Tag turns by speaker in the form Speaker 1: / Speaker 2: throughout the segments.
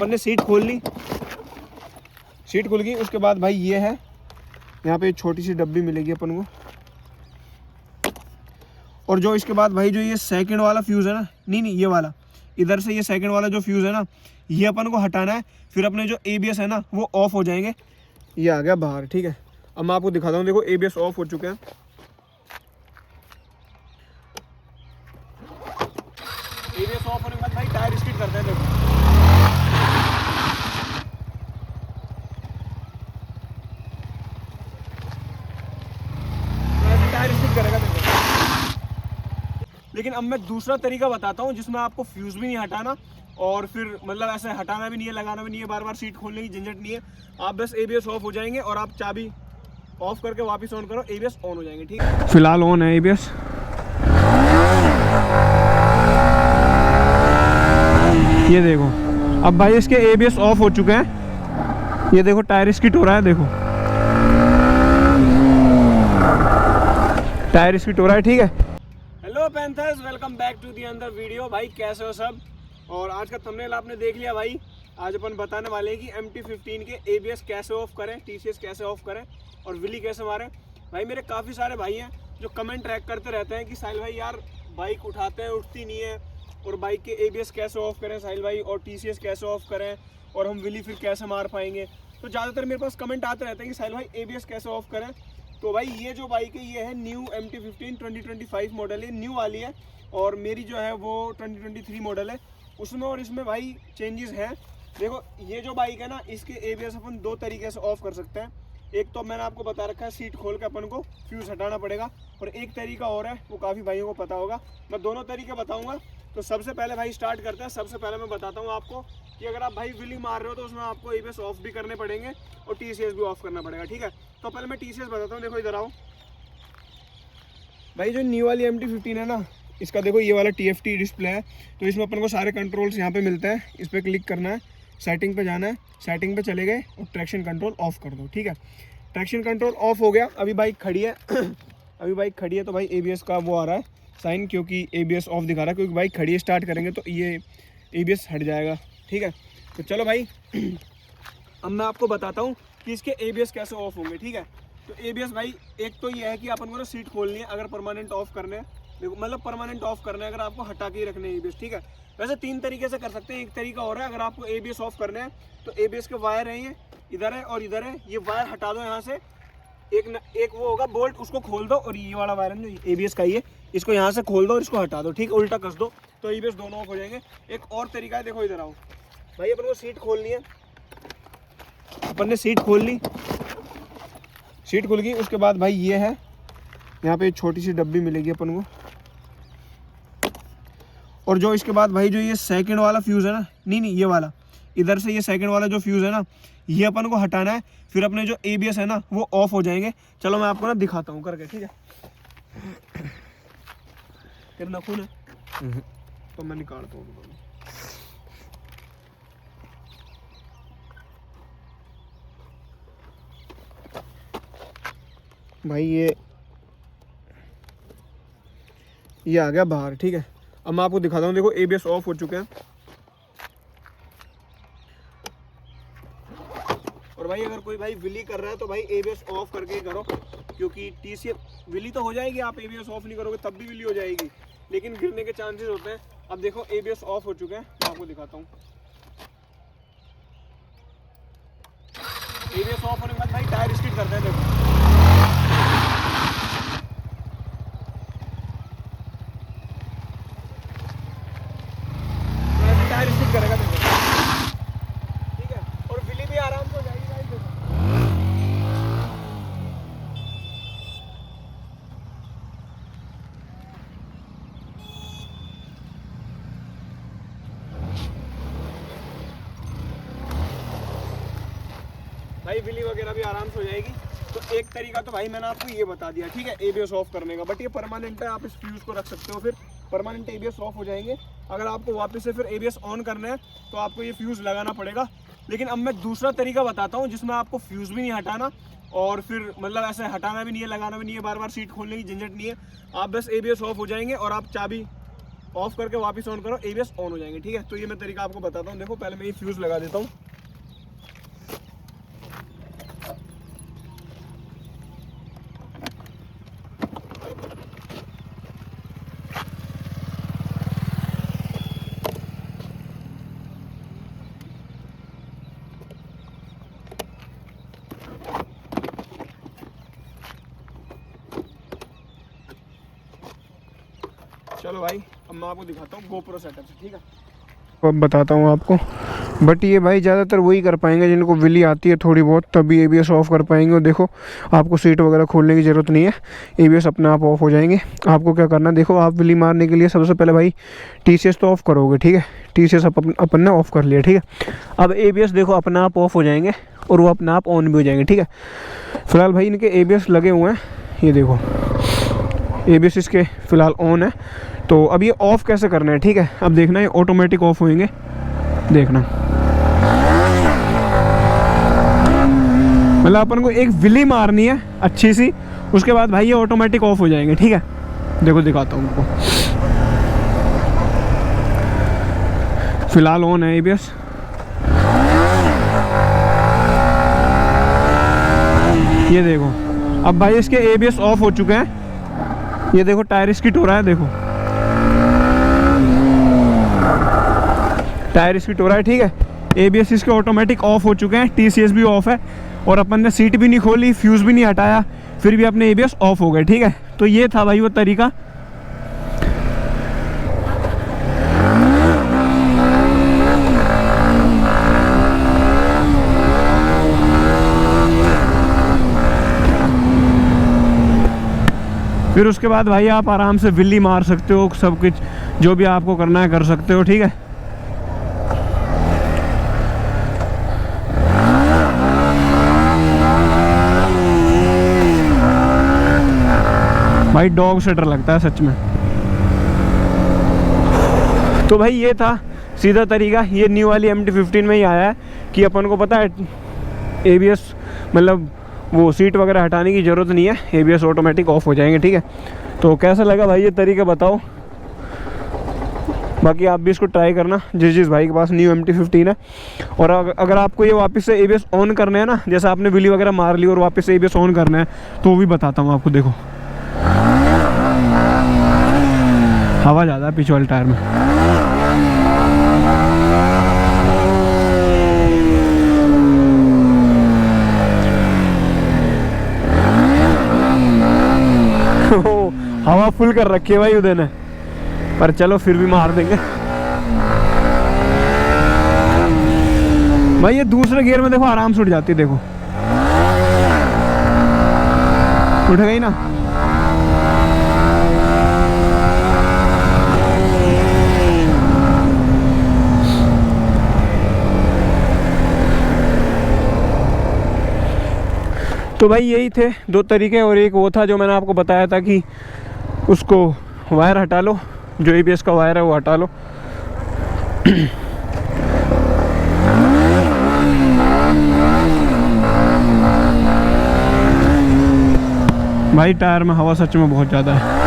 Speaker 1: अपन ने सीट खोल ली, सीट खुल गई। उसके बाद भाई ये है, यहाँ पे छोटी सी डब्बी मिलेगी अपन को। और जो इसके बाद भाई जो ये सेकंड वाला फ्यूज़ है ना, नहीं ये वाला, इधर से ये सेकंड वाला जो फ्यूज़ है ना, ये अपन को हटाना है। फिर अपने जो ABS है ना वो ऑफ हो जाएंगे। ये आ गया बाहर, ठीक है। अब मैं आपको दिखाता हूँ, देखो ABS ऑफ हो चुके हैं। ABS ऑफ होने के बाद भाई टायर स्किड करते हैं। देखो ऐसे टायर स्किड करेगा देखो। लेकिन अब मैं दूसरा तरीका बताता हूँ जिसमें आपको फ्यूज़ भी नहीं हटाना और फिर मतलब ऐसे हटाना भी नहीं है, लगाना भी नहीं है, बार बार सीट खोलने की झंझट नहीं है। आप बस ABS ऑफ हो जाएंगे और आप चाबी ऑफ करके वापस ऑन करो, ABS ऑन हो जाएंगे, ठीक है। फिलहाल ऑन है ABS। ये देखो अब भाई इसके ABS ऑफ हो चुके हैं। ये देखो टायर स्किड हो रहा है, देखो टायर स्किड हो रहा है, ठीक है। Hello panthers, welcome back to the another video. भाई कैसे हो सब? और आज का थंबनेल आपने देख लिया भाई। आज अपन बताने वाले हैं कि MT-15 के ABS कैसे ऑफ करें, TCS कैसे ऑफ करें और विली कैसे मारें। भाई मेरे काफ़ी सारे भाई हैं जो कमेंट ट्रैक करते रहते हैं कि साहिल भाई यार बाइक उठाते हैं उठती नहीं है, और बाइक के ABS कैसे ऑफ करें साहिल भाई, और TCS कैसे ऑफ करें, और हम विली फिर कैसे मार पाएंगे। तो ज़्यादातर मेरे पास कमेंट आते रहते हैं कि साहिल भाई ABS कैसे ऑफ करें। तो भाई ये जो बाइक है ये है न्यू MT-15 2025 मॉडल है, न्यू वाली है। और मेरी जो है वो 2023 मॉडल है। उसमें और इसमें भाई चेंजेस हैं। देखो ये जो बाइक है ना, इसके ABS अपन दो तरीके से ऑफ कर सकते हैं। एक तो मैंने आपको बता रखा है, सीट खोल के अपन को फ्यूज़ हटाना पड़ेगा, और एक तरीका और है, वो काफ़ी भाइयों को पता होगा। मैं दोनों तरीके बताऊंगा। तो सबसे पहले भाई स्टार्ट करते हैं। सबसे पहले मैं बताता हूँ आपको कि अगर आप भाई विली मार रहे हो तो उसमें आपको ABS ऑफ भी करने पड़ेंगे और TCS भी ऑफ करना पड़ेगा, ठीक है। तो पहले मैं TCS बताता हूँ। देखो इधर आओ भाई, जो न्यू वाली MT-15 है ना, इसका देखो ये वाला TFT डिस्प्ले है। तो इसमें अपन को सारे कंट्रोल्स यहाँ पे मिलते हैं। इस पर क्लिक करना है, सेटिंग पे जाना है, सेटिंग पे चले गए और ट्रैक्शन कंट्रोल ऑफ कर दो, ठीक है। ट्रैक्शन कंट्रोल ऑफ हो गया। अभी बाइक खड़ी है अभी बाइक खड़ी है तो भाई ABS का वो आ रहा है साइन, क्योंकि ABS ऑफ दिखा रहा है, क्योंकि बाइक खड़ी है। स्टार्ट करेंगे तो ये ABS हट जाएगा, ठीक है। तो चलो भाई अब मैं आपको बताता हूँ कि इसके ABS कैसे ऑफ होंगे, ठीक है। तो ABS भाई एक तो ये है कि अपन को ना सीट खोलनी है अगर परमानेंट ऑफ करने हैं, देखो मतलब परमानेंट ऑफ करना है अगर आपको हटा के ही रखने हैं ABS, ठीक है। वैसे तीन तरीके से कर सकते हैं। एक तरीका और है, अगर आपको ABS ऑफ करने हैं तो ABS के वायर हैं, ये इधर है और इधर है, ये वायर हटा दो यहाँ से। एक वो होगा बोल्ट, उसको खोल दो, और ये वाला वायर है जो ABS का ही है, इसको यहाँ से खोल दो और इसको हटा दो, ठीक है। उल्टा कस दो तो ABS दोनों ऑफ हो जाएंगे। एक और तरीका है, देखो इधर आओ भाई, अपन को सीट खोलनी है। अपन ने सीट खोल ली, सीट खुल गई। उसके बाद भाई ये है, यहाँ पे छोटी सी डब्बी मिलेगी अपन को। और जो इसके बाद भाई जो ये सेकंड वाला फ्यूज़ है ना, नहीं ये वाला, इधर से ये सेकंड वाला जो फ्यूज़ है ना, ये अपन को हटाना है। फिर अपने जो ABS है ना वो ऑफ हो जाएंगे। चलो मैं आपको ना दिखाता हूँ करके, ठीक है। तेरा नाखून है तो मैं निकालता हूँ भाई। ये आ गया बाहर, ठीक है। अब मैं आपको दिखाता हूँ, देखो ABS ऑफ हो चुके हैं। और भाई अगर कोई भाई विली कर रहा है तो भाई ABS ऑफ करके ही करो, क्योंकि TCS विली तो हो जाएगी, आप ABS ऑफ नहीं करोगे तब भी विली हो जाएगी, लेकिन गिरने के चांसेस होते हैं। अब देखो ABS ऑफ हो चुके हैं, मैं आपको दिखाता हूँ। ABS ऑफ होने के बाद भाई टायर स्किड करते हैं, देखो टायर स्किड करेगा, देखो ठीक है। और विली भी आराम से हो जाएगी भाई, देखो। भाई विली वगैरह भी आराम से हो जाएगी। तो एक तरीका तो भाई मैंने आपको ये बता दिया, ठीक है, ABS ऑफ करने का। बट ये परमानेंट है, आप इस फ्यूज़ को रख सकते हो, फिर परमानेंट ABS ऑफ हो जाएंगे। अगर आपको वापस से फिर ABS ऑन करना है तो आपको ये फ्यूज़ लगाना पड़ेगा। लेकिन अब मैं दूसरा तरीका बताता हूँ जिसमें आपको फ्यूज़ भी नहीं हटाना और फिर मतलब ऐसे हटाना भी नहीं है, लगाना भी नहीं है, बार बार सीट खोलने की झंझट नहीं है। आप बस ABS ऑफ हो जाएंगे और आप चाबी ऑफ करके वापस ऑन करो, एबीएस ऑन हो जाएंगे। ठीक है, तो ये मैं तरीका आपको बताता हूँ। देखो पहले मैं ये फ्यूज लगा देता हूँ। चलो भाई, अब मैं आपको दिखाता हूँ गोप्रो सेटअप से। ठीक है, अब बताता हूँ आपको। बट ये भाई ज़्यादातर वही कर पाएंगे जिनको विली आती है थोड़ी बहुत, तभी एबीएस ऑफ कर पाएंगे। और देखो आपको सीट वगैरह खोलने की ज़रूरत नहीं है, एबीएस अपने आप ऑफ हो जाएंगे। आपको क्या करना है, देखो आप विली मारने के लिए सबसे पहले भाई टीसीएस तो ऑफ करोगे। ठीक है, टीसीएस अपन ने ऑफ कर लिया। ठीक है, अब एबीएस देखो अपने आप ऑफ हो जाएंगे और वो अपने आप ऑन भी हो जाएंगे। ठीक है, फिलहाल भाई इनके एबीएस लगे हुए हैं, ये देखो एबीएस इसके फ़िलहाल ऑन है। तो अब ये ऑफ़ कैसे करना है, ठीक है, अब देखना ये ऑटोमेटिक ऑफ होंगे, देखना मतलब अपन को एक विली मारनी है अच्छी सी, उसके बाद भाई ये ऑटोमेटिक ऑफ हो जाएंगे। ठीक है, देखो दिखाता हूँ उनको। फिलहाल ऑन है एबीएस, ये देखो अब भाई इसके एबीएस ऑफ हो चुके हैं। ये देखो टायर स्किट हो रहा है, देखो टायर स्किट हो रहा है। ठीक है, एबीएस इसके ऑटोमेटिक ऑफ हो चुके हैं, टीसीएस भी ऑफ है और अपन ने सीट भी नहीं खोली, फ्यूज़ भी नहीं हटाया, फिर भी अपने एबीएस ऑफ हो गए। ठीक है, तो ये था भाई वो तरीका। फिर उसके बाद भाई आप आराम से विली मार सकते हो, सब कुछ जो भी आपको करना है कर सकते हो। ठीक है, भाई डॉग से डर लगता है सच में। तो भाई ये था सीधा तरीका, ये न्यू वाली MT-15 में ही आया है कि अपन को पता है एबीएस मतलब वो सीट वगैरह हटाने की ज़रूरत नहीं है, एबीएस ऑटोमेटिक ऑफ हो जाएंगे। ठीक है, तो कैसा लगा भाई ये तरीका बताओ, बाकी आप भी इसको ट्राई करना जिस भाई के पास न्यू MT-15 है। और अगर आपको ये वापस से एबीएस ऑन करना है ना, जैसे आपने विली वगैरह मार ली और वापस से एबीएस ऑन करना है, तो वो भी बताता हूँ आपको। देखो हवा ज़्यादा है पीछे वाले टायर में। हवा फुल कर रखी है भाई उधर ने, पर चलो फिर भी मार देंगे भाई। ये दूसरे गियर में देखो आराम से उठ जाती है, देखो उठ गई ना। तो भाई यही थे दो तरीके, और एक वो था जो मैंने आपको बताया था कि उसको वायर हटा लो, जो एबीएस का वायर है वो हटा लो। भाई टायर में हवा सच में बहुत ज़्यादा है।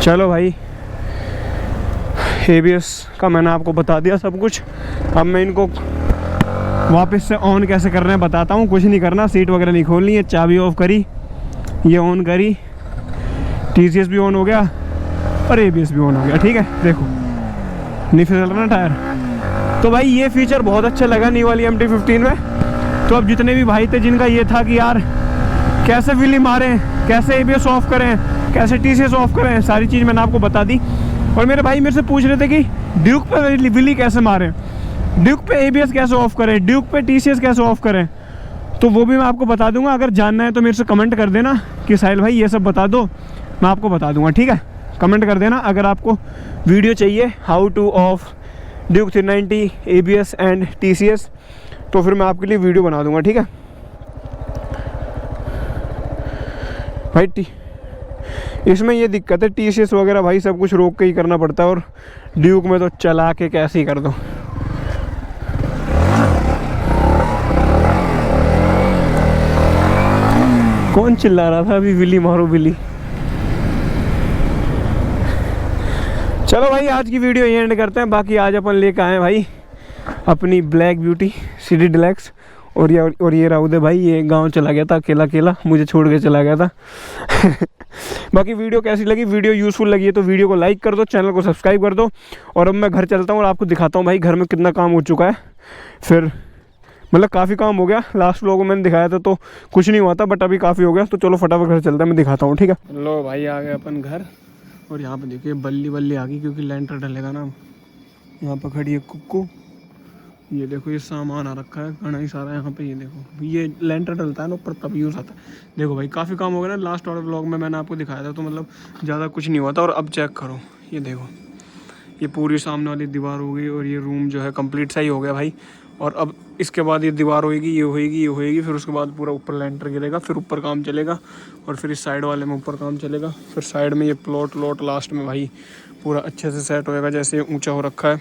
Speaker 1: चलो भाई, एबीएस का मैंने आपको बता दिया सब कुछ। अब मैं इनको वापस से ऑन कैसे करना है बताता हूँ। कुछ नहीं करना, सीट वगैरह नहीं खोलनी है, चाबी ऑफ करी, ये ऑन करी, टीसीएस भी ऑन हो गया और एबीएस भी ऑन हो गया। ठीक है, देखो नहीं फिसल रहा ना टायर। तो भाई ये फीचर बहुत अच्छा लगा न्यू वाली MT-15 में। तो अब जितने भी भाई थे जिनका ये था कि यार कैसे विली मारें, कैसे एबीएस ऑफ करें, कैसे टीसीएस ऑफ करें, सारी चीज़ मैंने आपको बता दी। और मेरे भाई मेरे से पूछ रहे थे कि ड्यूक पे विली कैसे मारें, ड्यूक पे एबीएस कैसे ऑफ करें, ड्यूक पे टीसीएस कैसे ऑफ करें, तो वो भी मैं आपको बता दूंगा। अगर जानना है तो मेरे से कमेंट कर देना कि साहिल भाई ये सब बता दो, मैं आपको बता दूंगा। ठीक है, कमेंट कर देना अगर आपको वीडियो चाहिए how two of Duke 390 ABS and TCS, तो फिर मैं आपके लिए वीडियो बना दूंगा। ठीक है भाई, इसमें ये दिक्कत है, टीसीएस वगैरह भाई सब कुछ रोक के ही करना पड़ता है, और ड्यूक में तो चला के कैसे ही कर दो। कौन चिल्ला रहा था अभी, बिल्ली मारो बिल्ली। चलो भाई आज की वीडियो ये एंड करते हैं। बाकी आज अपन लेकर आए भाई अपनी ब्लैक ब्यूटी सिटी डिलक्स, और ये राउदे भाई ये गांव चला गया था अकेला अकेला, मुझे छोड़ के चला गया था। बाकी वीडियो कैसी लगी, वीडियो यूज़फुल लगी है तो वीडियो को लाइक कर दो, चैनल को सब्सक्राइब कर दो। और अब मैं घर चलता हूँ और आपको दिखाता हूँ भाई घर में कितना काम हो चुका है। फिर मतलब काफ़ी काम हो गया, लास्ट व्लॉग में मैंने दिखाया था तो कुछ नहीं हुआ था, बट अभी काफ़ी हो गया। तो चलो फटाफट घर चलता है, मैं दिखाता हूँ, ठीक है। लो भाई आ गए अपन घर, और यहाँ पे देखिए बल्ली बल्ली आ गई क्योंकि लेंटर डलेगा ना। यहाँ पर खड़ी है कुक्कू, ये देखो ये सामान आ रखा है घना ही सारा यहाँ पे। ये देखो ये लेंटर डलता है ना ऊपर तब यूज़ आता है। देखो भाई काफ़ी काम हो गया ना, लास्ट वाले व्लॉग में मैंने आपको दिखाया था तो मतलब ज़्यादा कुछ नहीं हुआ था। और अब चेक करो, ये देखो ये पूरी सामने वाली दीवार हो गई, और ये रूम जो है कंप्लीट सही हो गया भाई। और अब इसके बाद ये दीवार होएगी, ये होएगी, ये होएगी, फिर उसके बाद पूरा ऊपर लेंटर गिरेगा, फिर ऊपर काम चलेगा, और फिर इस साइड वाले में ऊपर काम चलेगा, फिर साइड में ये प्लॉट लास्ट में भाई पूरा अच्छे से सेट होएगा। जैसे ये ऊंचा हो रखा है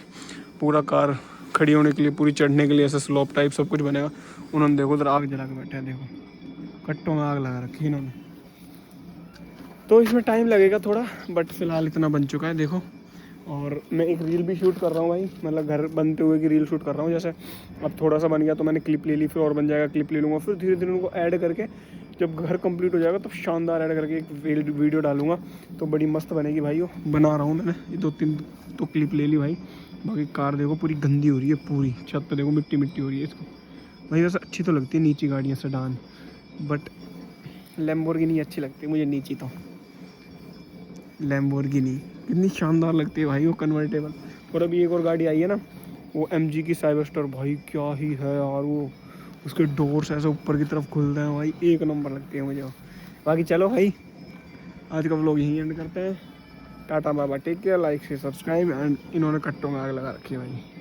Speaker 1: पूरा, कार खड़ी होने के लिए, पूरी चढ़ने के लिए ऐसे स्लोप टाइप सब कुछ बनेगा। उन्होंने देखो उधर आग जला के बैठे हैं, देखो कट्टों में आग लगा रखी है इन्होंने। तो इसमें टाइम लगेगा थोड़ा, बट फिलहाल इतना बन चुका है देखो। और मैं एक रील भी शूट कर रहा हूँ भाई, मतलब घर बनते हुए की रील शूट कर रहा हूँ। जैसे अब थोड़ा सा बन गया तो मैंने क्लिप ले ली, फिर और बन जाएगा क्लिप ले लूँगा, फिर धीरे धीरे उनको ऐड करके जब घर कंप्लीट हो जाएगा तब शानदार ऐड करके एक वीडियो डालूंगा, तो बड़ी मस्त बनेगी भाई। वो बना रहा हूँ मैंने, ये 2-3 तो क्लिप ले ली भाई। बाकी कार देखो पूरी गंदी हो रही है, पूरी छत पे देखो मिट्टी मिट्टी हो रही है इसको भाई। वैसे अच्छी तो लगती है नीची गाड़ियाँ सेडान, बट लैम्बोर्गिनी अच्छी लगती है मुझे नीची। तो लैम्बोर्गिनी कितनी शानदार लगती है भाई वो कन्वर्टेबल। और अभी एक और गाड़ी आई है ना, वो MG की साइबरस्टर, भाई क्या ही है यार वो, उसके डोर्स ऐसे ऊपर की तरफ खुलते हैं भाई, एक नंबर लगती है मुझे वो। बाकी चलो भाई आज का व्लॉग यहीं एंड करते हैं। टाटा बाबा, टेक केयर, लाइक से सब्सक्राइब। एंड इन्होंने कट्टों में आग लगा रखी है भाई।